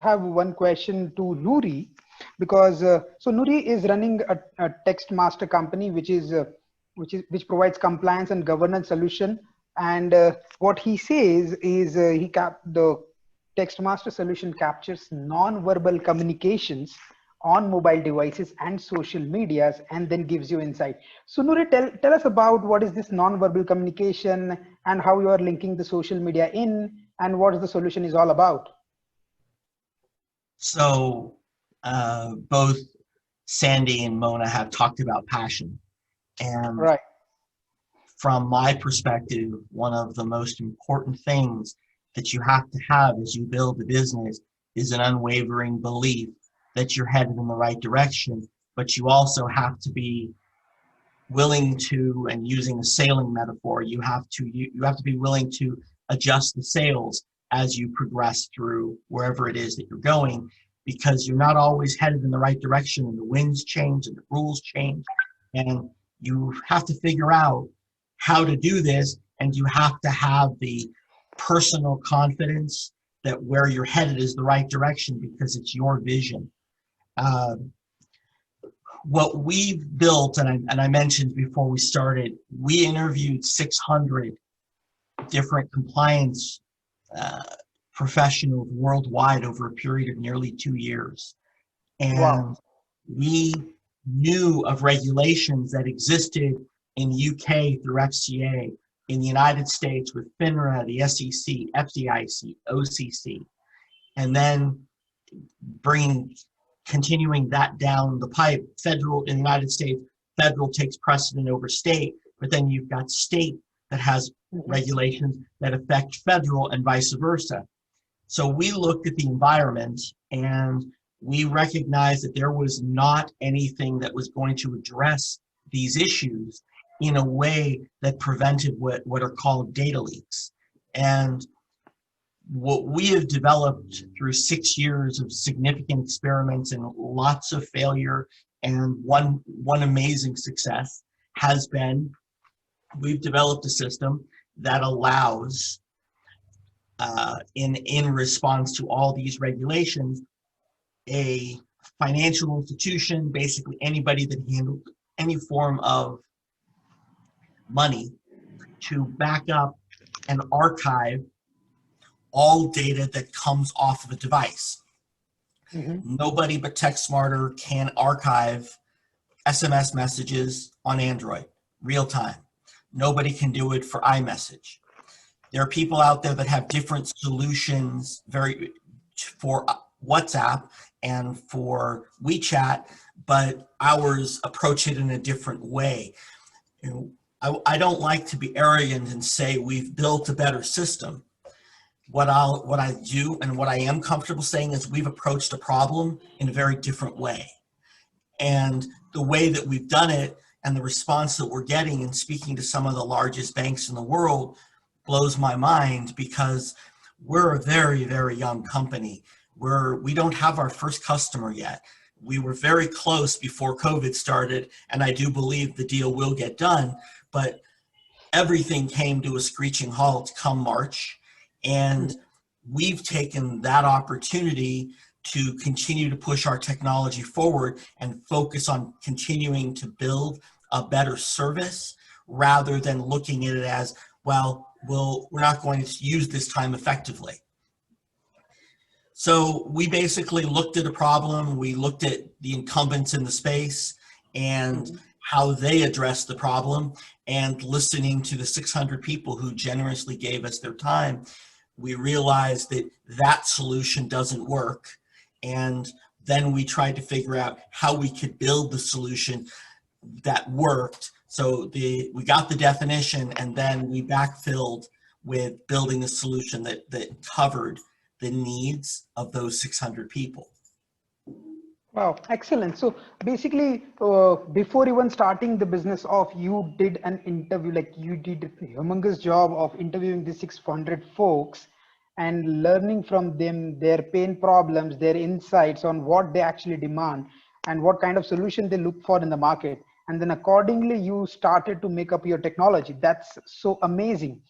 have one question to Nuri because so Nuri is running a text master company which provides compliance and governance solution. And what he says is the text master solution captures non-verbal communications on mobile devices and social medias and then gives you insight. So Nuri, tell us about what is this non-verbal communication and how you are linking the social media in and what the solution is all about. So both Sandy and Mona have talked about passion. And Right. from my perspective, one of the most important things that you have to have as you build a business is an unwavering belief that you're headed in the right direction, but you also have to be willing to, and using a sailing metaphor, you have to be willing to adjust the sails as you progress through wherever it is that you're going, because you're not always headed in the right direction, and the winds change and the rules change, and you have to figure out how to do this, and you have to have the personal confidence that where you're headed is the right direction because it's your vision. What we've built, and I mentioned before we started, we interviewed 600 different compliance professionals worldwide over a period of nearly 2 years. Wow. And we knew of regulations that existed in the UK through FCA, in the United States with FINRA, the SEC, FDIC, OCC, and then continuing that down the pipe. Federal in the United States, federal takes precedent over state, but then you've got state that has regulations that affect federal and vice versa. So we looked at the environment and we recognized that there was not anything that was going to address these issues in a way that prevented what are called data leaks. And what we have developed through 6 years of significant experiments and lots of failure and one amazing success has been, we've developed a system that allows, in response to all these regulations, a financial institution, basically anybody that handled any form of money, to back up and archive all data that comes off of a device. Nobody but TechSmarter can archive SMS messages on Android, real time. Nobody can do it for iMessage. There are people out there that have different solutions for WhatsApp and for WeChat, but ours approach it in a different way. I don't like to be arrogant and say we've built a better system. What I do and what I am comfortable saying is we've approached a problem in a very different way. And the way that we've done it and the response that we're getting in speaking to some of the largest banks in the world blows my mind, because we're a very, very young company. We don't have our first customer yet. We were very close before COVID started, and I do believe the deal will get done, but everything came to a screeching halt come March, and we've taken that opportunity to continue to push our technology forward and focus on continuing to build a better service rather than looking at it as, well, we're not going to use this time effectively. So we basically looked at a problem, we looked at the incumbents in the space and how they addressed the problem, and listening to the 600 people who generously gave us their time, we realized that that solution doesn't work. And then we tried to figure out how we could build the solution that worked. So we got the definition, and then we backfilled with building a solution that covered the needs of those 600 people. Wow, excellent. So basically, before even starting the business off, you did an interview, like you did a humongous job of interviewing the 600 folks and learning from them their pain problems, their insights on what they actually demand and what kind of solution they look for in the market. And then accordingly, you started to make up your technology. That's so amazing.